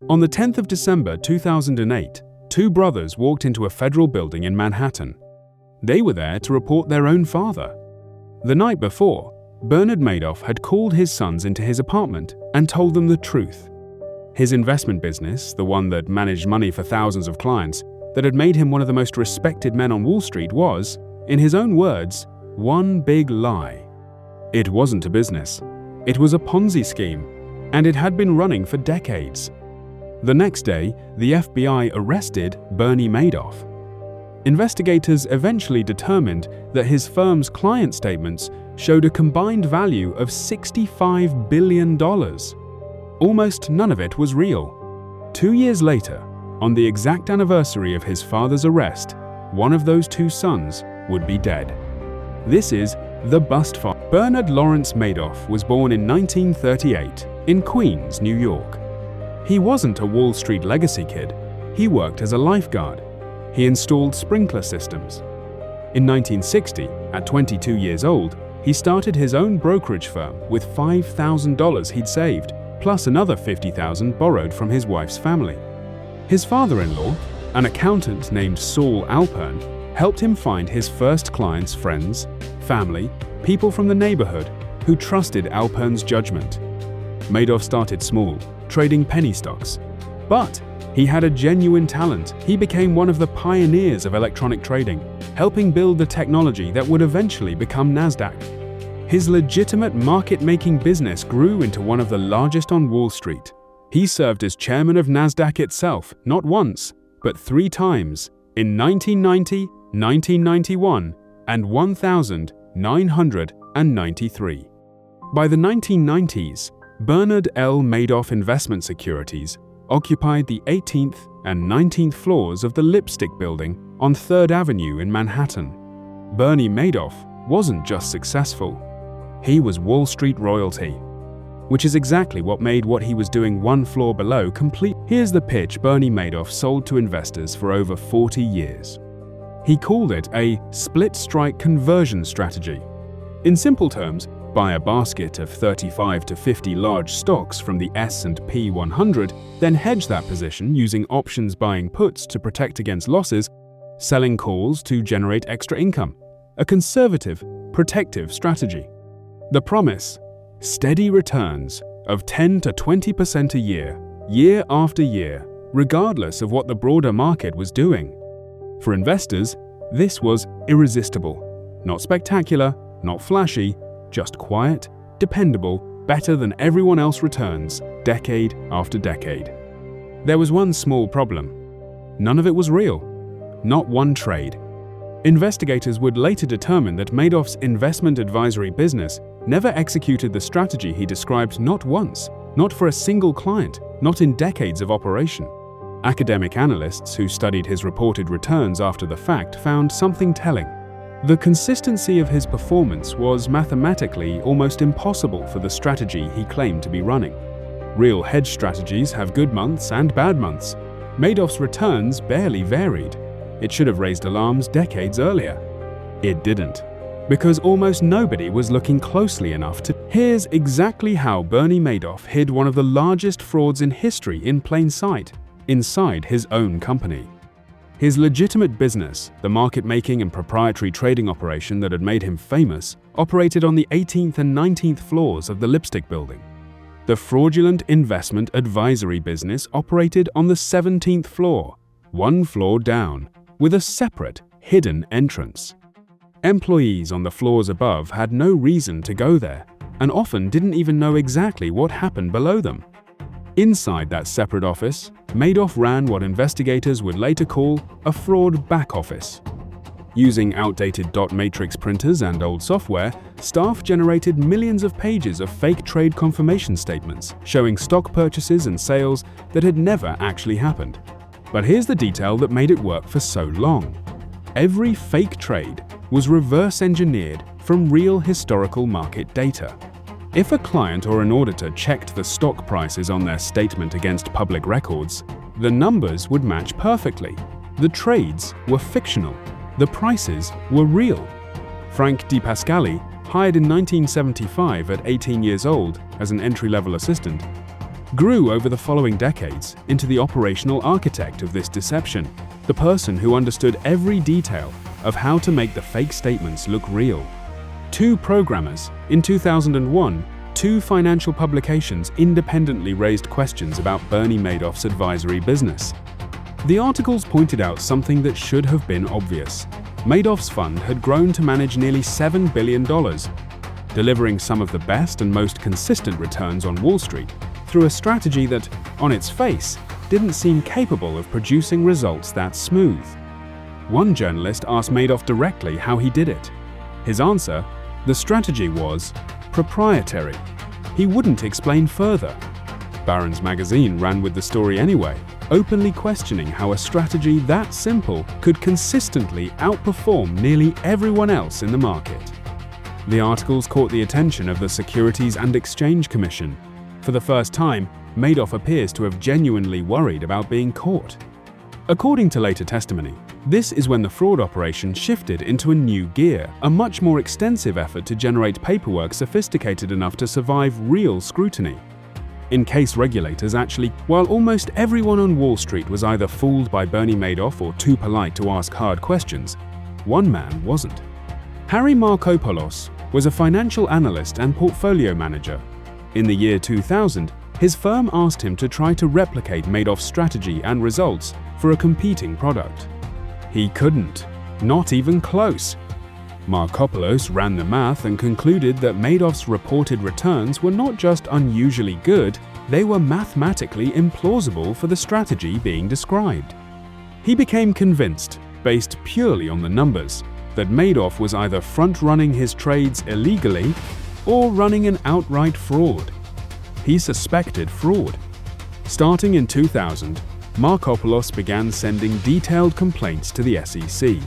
On the 10th of December 2008, two brothers walked into a federal building in Manhattan. They were there to report their own father. The night before, Bernard Madoff had called his sons into his apartment and told them the truth. His investment business, the one that managed money for thousands of clients, that had made him one of the most respected men on Wall Street was, in his own words, one big lie. It wasn't a business. It was a Ponzi scheme, and it had been running for decades. The next day, the FBI arrested Bernie Madoff. Investigators eventually determined that his firm's client statements showed a combined value of $65 billion. Almost none of it was real. 2 years later, on the exact anniversary of his father's arrest, one of those two sons would be dead. This is the bust file. Bernard Lawrence Madoff was born in 1938 in Queens, New York. He wasn't a Wall Street legacy kid. He worked as a lifeguard. He installed sprinkler systems. In 1960, at 22 years old, he started his own brokerage firm with $5,000 he'd saved, plus another $50,000 borrowed from his wife's family. His father-in-law, an accountant named Saul Alpern, helped him find his first clients' friends, family, people from the neighborhood who trusted Alpern's judgment. Madoff started small, trading penny stocks. But he had a genuine talent. He became one of the pioneers of electronic trading, helping build the technology that would eventually become NASDAQ. His legitimate market-making business grew into one of the largest on Wall Street. He served as chairman of NASDAQ itself, not once, but 3 times, in 1990, 1991, and 1993. By the 1990s, Bernard L. Madoff Investment Securities occupied the 18th and 19th floors of the Lipstick Building on 3rd Avenue in Manhattan. Bernie Madoff wasn't just successful. He was Wall Street royalty, which is exactly what made what he was doing one floor below complete. Here's the pitch Bernie Madoff sold to investors for over 40 years. He called it a split-strike conversion strategy. In simple terms, buy a basket of 35 to 50 large stocks from the S&P 100, then hedge that position using options buying puts to protect against losses, selling calls to generate extra income. A conservative, protective strategy. The promise: steady returns of 10 to 20% a year, year after year, regardless of what the broader market was doing. For investors, this was irresistible. Not spectacular, not flashy, just quiet, dependable, better than everyone else returns, decade after decade. There was one small problem. None of it was real. Not one trade. Investigators would later determine that Madoff's investment advisory business never executed the strategy he described, not once, not for a single client, not in decades of operation. Academic analysts who studied his reported returns after the fact found something telling. The consistency of his performance was mathematically almost impossible for the strategy he claimed to be running. Real hedge strategies have good months and bad months. Madoff's returns barely varied. It should have raised alarms decades earlier. It didn't, because almost nobody was looking closely enough to. Here's exactly how Bernie Madoff hid one of the largest frauds in history in plain sight, inside his own company. His legitimate business, the market-making and proprietary trading operation that had made him famous, operated on the 18th and 19th floors of the Lipstick Building. The fraudulent investment advisory business operated on the 17th floor, one floor down, with a separate, hidden entrance. Employees on the floors above had no reason to go there, and often didn't even know exactly what happened below them. Inside that separate office, Madoff ran what investigators would later call a fraud back office. Using outdated dot matrix printers and old software, staff generated millions of pages of fake trade confirmation statements showing stock purchases and sales that had never actually happened. But here's the detail that made it work for so long. Every fake trade was reverse engineered from real historical market data. If a client or an auditor checked the stock prices on their statement against public records, the numbers would match perfectly. The trades were fictional. The prices were real. Frank DePascali, hired in 1975 at 18 years old as an entry-level assistant, grew over the following decades into the operational architect of this deception, the person who understood every detail of how to make the fake statements look real. Two programmers. In 2001, two financial publications independently raised questions about Bernie Madoff's advisory business. The articles pointed out something that should have been obvious. Madoff's fund had grown to manage nearly $7 billion, delivering some of the best and most consistent returns on Wall Street through a strategy that, on its face, didn't seem capable of producing results that smooth. One journalist asked Madoff directly how he did it. His answer: the strategy was proprietary. He wouldn't explain further. Barron's magazine ran with the story anyway, openly questioning how a strategy that simple could consistently outperform nearly everyone else in the market. The articles caught the attention of the Securities and Exchange Commission. For the first time, Madoff appears to have genuinely worried about being caught. According to later testimony, this is when the fraud operation shifted into a new gear, a much more extensive effort to generate paperwork sophisticated enough to survive real scrutiny. In case regulators actually, while almost everyone on Wall Street was either fooled by Bernie Madoff or too polite to ask hard questions, one man wasn't. Harry Markopolos was a financial analyst and portfolio manager. In the year 2000, his firm asked him to try to replicate Madoff's strategy and results for a competing product. He couldn't, not even close. Markopolos ran the math and concluded that Madoff's reported returns were not just unusually good, they were mathematically implausible for the strategy being described. He became convinced, based purely on the numbers, that Madoff was either front-running his trades illegally or running an outright fraud. He suspected fraud. Starting in 2000, Markopolos began sending detailed complaints to the SEC,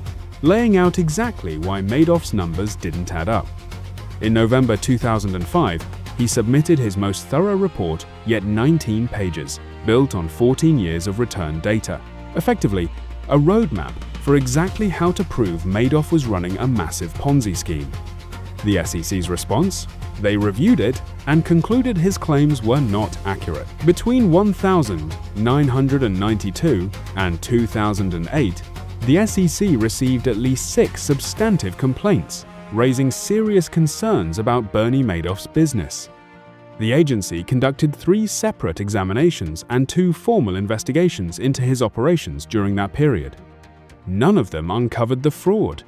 laying out exactly why Madoff's numbers didn't add up. In November 2005, he submitted his most thorough report, yet 19 pages, built on 14 years of return data, effectively a roadmap for exactly how to prove Madoff was running a massive Ponzi scheme. The SEC's response? They reviewed it and concluded his claims were not accurate. Between 1992 and 2008, the SEC received at least 6 substantive complaints, raising serious concerns about Bernie Madoff's business. The agency conducted 3 separate examinations and 2 formal investigations into his operations during that period. None of them uncovered the fraud.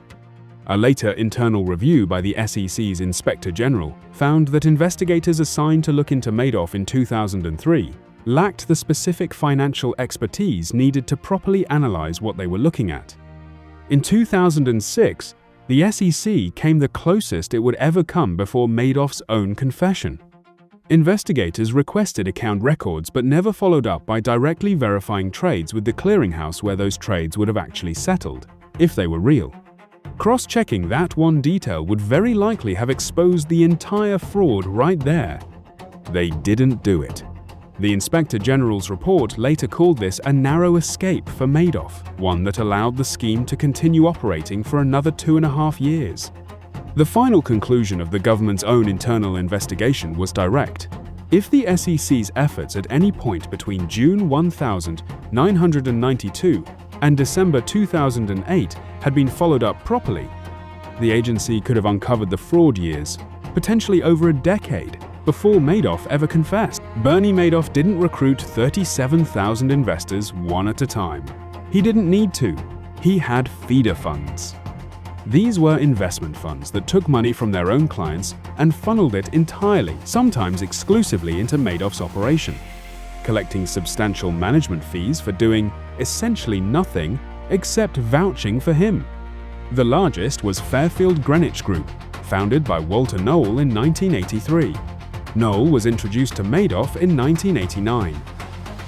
A later internal review by the SEC's Inspector General found that investigators assigned to look into Madoff in 2003 lacked the specific financial expertise needed to properly analyze what they were looking at. In 2006, the SEC came the closest it would ever come before Madoff's own confession. Investigators requested account records but never followed up by directly verifying trades with the clearinghouse where those trades would have actually settled, if they were real. Cross-checking that one detail would very likely have exposed the entire fraud right there. They didn't do it. The Inspector General's report later called this a narrow escape for Madoff, one that allowed the scheme to continue operating for another 2.5 years. The final conclusion of the government's own internal investigation was direct. If the SEC's efforts at any point between June 1992 and December 2008 had been followed up properly, the agency could have uncovered the fraud years, potentially over a decade, before Madoff ever confessed. Bernie Madoff didn't recruit 37,000 investors one at a time. He didn't need to. He had feeder funds. These were investment funds that took money from their own clients and funneled it entirely, sometimes exclusively, into Madoff's operation, collecting substantial management fees for doing essentially nothing except vouching for him. The largest was Fairfield Greenwich Group, founded by Walter Knoll in 1983. Knoll was introduced to Madoff in 1989.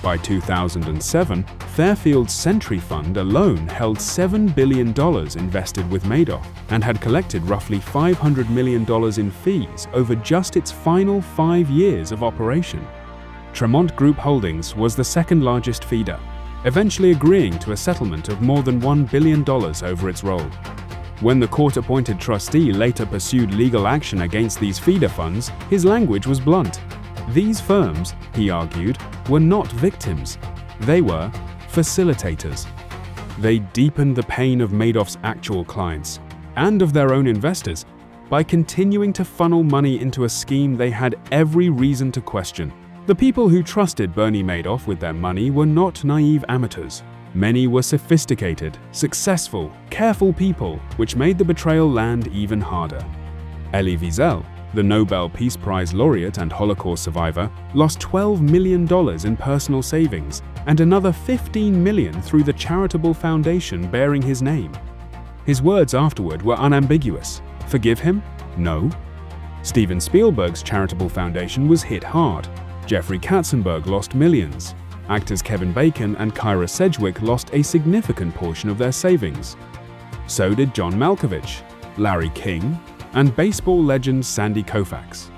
By 2007, Fairfield's Century Fund alone held $7 billion invested with Madoff and had collected roughly $500 million in fees over just its final 5 years of operation. Tremont Group Holdings was the second largest feeder, eventually agreeing to a settlement of more than $1 billion over its role. When the court-appointed trustee later pursued legal action against these feeder funds, his language was blunt. These firms, he argued, were not victims. They were facilitators. They deepened the pain of Madoff's actual clients and of their own investors by continuing to funnel money into a scheme they had every reason to question. The people who trusted Bernie Madoff with their money were not naive amateurs. Many were sophisticated, successful, careful people, which made the betrayal land even harder. Elie Wiesel, the Nobel Peace Prize laureate and Holocaust survivor, lost $12 million in personal savings and another $15 million through the charitable foundation bearing his name. His words afterward were unambiguous. Forgive him? No. Steven Spielberg's charitable foundation was hit hard. Jeffrey Katzenberg lost millions. Actors Kevin Bacon and Kyra Sedgwick lost a significant portion of their savings. So did John Malkovich, Larry King, and baseball legend Sandy Koufax.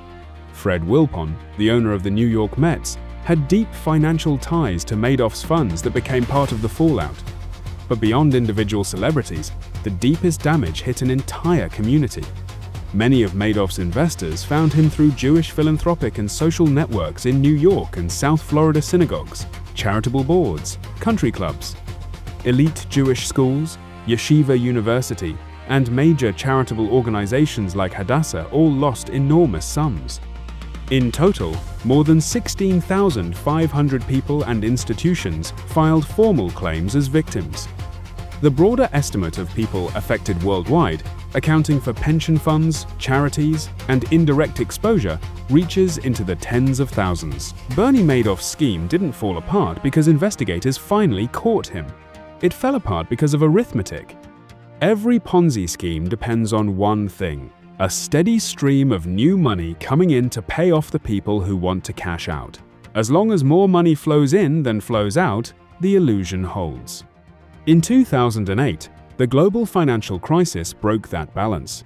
Fred Wilpon, the owner of the New York Mets, had deep financial ties to Madoff's funds that became part of the fallout. But beyond individual celebrities, the deepest damage hit an entire community. Many of Madoff's investors found him through Jewish philanthropic and social networks in New York and South Florida synagogues, charitable boards, country clubs, elite Jewish schools, Yeshiva University, and major charitable organizations like Hadassah all lost enormous sums. In total, more than 16,500 people and institutions filed formal claims as victims. The broader estimate of people affected worldwide, accounting for pension funds, charities, and indirect exposure, reaches into the tens of thousands. Bernie Madoff's scheme didn't fall apart because investigators finally caught him. It fell apart because of arithmetic. Every Ponzi scheme depends on one thing: a steady stream of new money coming in to pay off the people who want to cash out. As long as more money flows in than flows out, the illusion holds. In 2008, the global financial crisis broke that balance.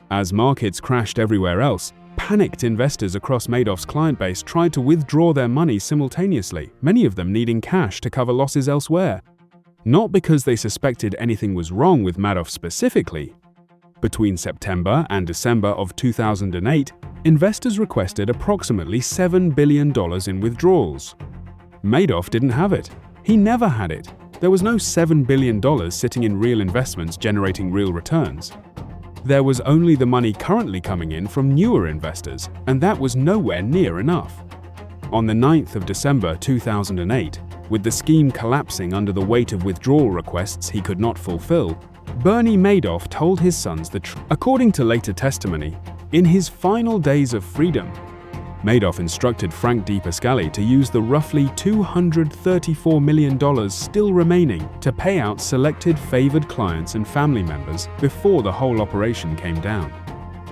As markets crashed everywhere else, panicked investors across Madoff's client base tried to withdraw their money simultaneously, many of them needing cash to cover losses elsewhere. Not because they suspected anything was wrong with Madoff specifically. Between September and December of 2008, investors requested approximately $7 billion in withdrawals. Madoff didn't have it. He never had it. There was no $7 billion sitting in real investments generating real returns. There was only the money currently coming in from newer investors, and that was nowhere near enough. On the 9th of December 2008, with the scheme collapsing under the weight of withdrawal requests he could not fulfill, Bernie Madoff told his sons the truth. According to later testimony, in his final days of freedom, Madoff instructed Frank DePascali to use the roughly $234 million still remaining to pay out selected favored clients and family members before the whole operation came down.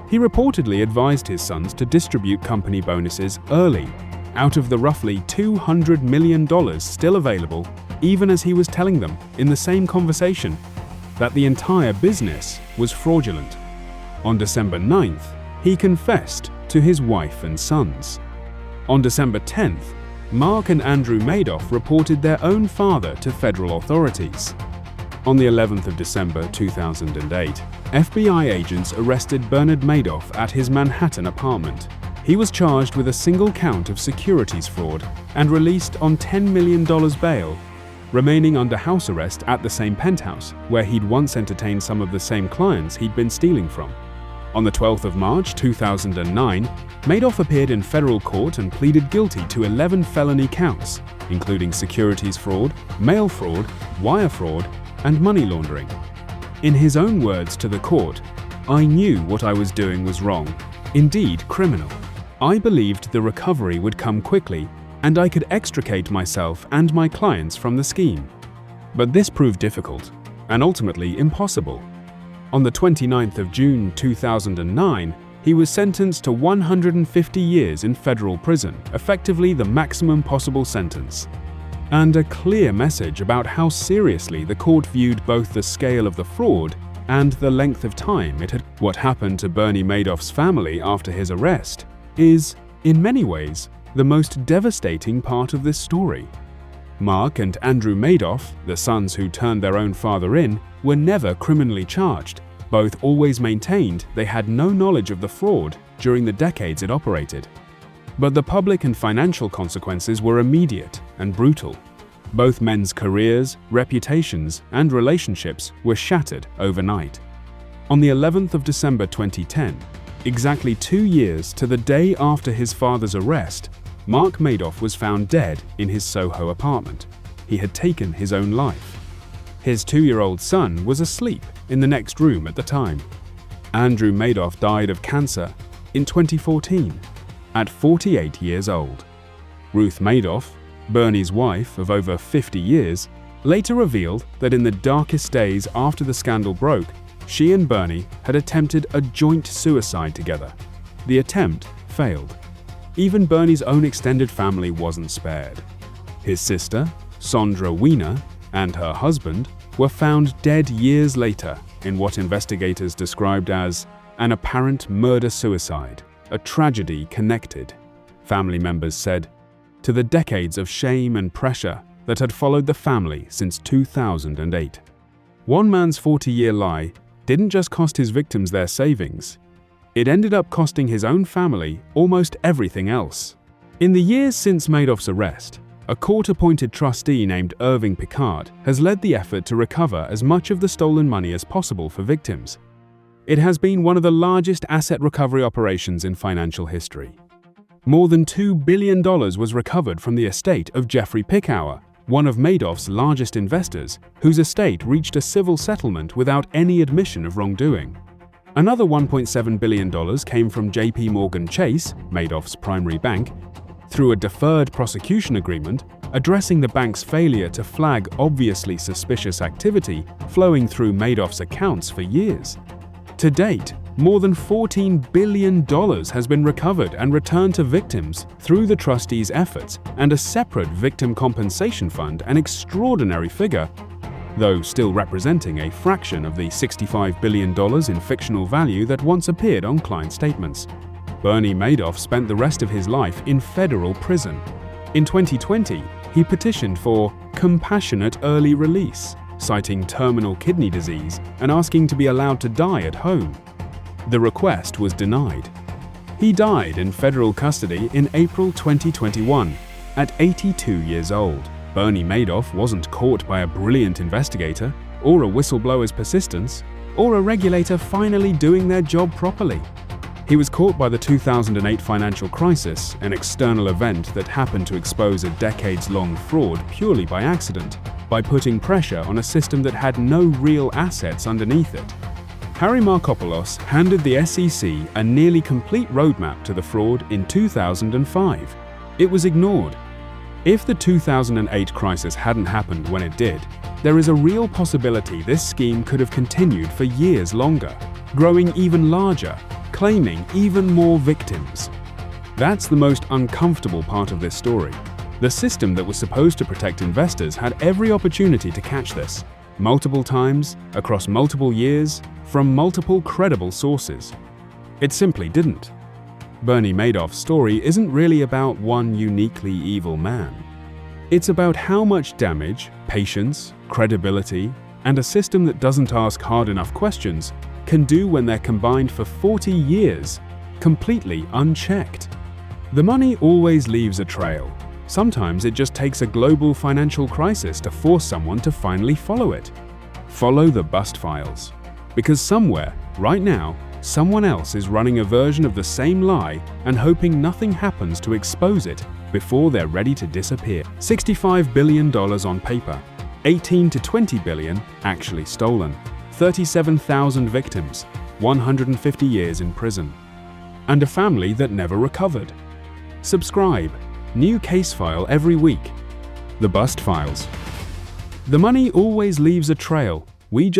He reportedly advised his sons to distribute company bonuses early, out of the roughly $200 million still available, even as he was telling them, in the same conversation, that the entire business was fraudulent. On December 9th, he confessed to his wife and sons. On December 10th, Mark and Andrew Madoff reported their own father to federal authorities. On the 11th of December 2008, FBI agents arrested Bernard Madoff at his Manhattan apartment. He was charged with a single count of securities fraud and released on $10 million bail, remaining under house arrest at the same penthouse where he'd once entertained some of the same clients he'd been stealing from. On the 12th of March 2009, Madoff appeared in federal court and pleaded guilty to 11 felony counts, including securities fraud, mail fraud, wire fraud, and money laundering. In his own words to the court, "I knew what I was doing was wrong, indeed criminal. I believed the recovery would come quickly and I could extricate myself and my clients from the scheme. But this proved difficult and ultimately impossible." On the 29th of June 2009, he was sentenced to 150 years in federal prison, effectively the maximum possible sentence. And a clear message about how seriously the court viewed both the scale of the fraud and the length of time it had. What happened to Bernie Madoff's family after his arrest is, in many ways, the most devastating part of this story. Mark and Andrew Madoff, the sons who turned their own father in, were never criminally charged. Both always maintained they had no knowledge of the fraud during the decades it operated. But the public and financial consequences were immediate and brutal. Both men's careers, reputations, and relationships were shattered overnight. On the 11th of December 2010, exactly 2 years to the day after his father's arrest, Mark Madoff was found dead in his Soho apartment. He had taken his own life. His 2-year-old son was asleep in the next room at the time. Andrew Madoff died of cancer in 2014, at 48 years old. Ruth Madoff, Bernie's wife of over 50 years, later revealed that in the darkest days after the scandal broke, she and Bernie had attempted a joint suicide together. The attempt failed. Even Bernie's own extended family wasn't spared. His sister, Sondra Weiner, and her husband were found dead years later in what investigators described as an apparent murder-suicide, a tragedy connected, family members said, to the decades of shame and pressure that had followed the family since 2008. One man's 40-year lie didn't just cost his victims their savings, it ended up costing his own family almost everything else. In the years since Madoff's arrest, a court-appointed trustee named Irving Picard has led the effort to recover as much of the stolen money as possible for victims. It has been one of the largest asset recovery operations in financial history. More than $2 billion was recovered from the estate of Jeffrey Pickauer, one of Madoff's largest investors, whose estate reached a civil settlement without any admission of wrongdoing. Another $1.7 billion came from JP Morgan Chase, Madoff's primary bank, through a deferred prosecution agreement addressing the bank's failure to flag obviously suspicious activity flowing through Madoff's accounts for years. To date, more than $14 billion has been recovered and returned to victims through the trustees' efforts and a separate victim compensation fund, an extraordinary figure, though still representing a fraction of the $65 billion in fictional value that once appeared on client statements. Bernie Madoff spent the rest of his life in federal prison. In 2020, he petitioned for compassionate early release, citing terminal kidney disease and asking to be allowed to die at home. The request was denied. He died in federal custody in April 2021, at 82 years old. Bernie Madoff wasn't caught by a brilliant investigator, or a whistleblower's persistence, or a regulator finally doing their job properly. He was caught by the 2008 financial crisis, an external event that happened to expose a decades-long fraud purely by accident, by putting pressure on a system that had no real assets underneath it. Harry Markopolos handed the SEC a nearly complete roadmap to the fraud in 2005. It was ignored. If the 2008 crisis hadn't happened when it did, there is a real possibility this scheme could have continued for years longer, growing even larger, claiming even more victims. That's the most uncomfortable part of this story. The system that was supposed to protect investors had every opportunity to catch this, multiple times, across multiple years, from multiple credible sources. It simply didn't. Bernie Madoff's story isn't really about one uniquely evil man. It's about how much damage, patience, credibility, and a system that doesn't ask hard enough questions can do when they're combined for 40 years, completely unchecked. The money always leaves a trail. Sometimes it just takes a global financial crisis to force someone to finally follow it. Follow the bust files. Because somewhere, right now, someone else is running a version of the same lie and hoping nothing happens to expose it before they're ready to disappear. $65 billion on paper, 18 to 20 billion actually stolen, 37,000 victims, 150 years in prison, and a family that never recovered. Subscribe. New case file every week. The Bust Files. The money always leaves a trail. We just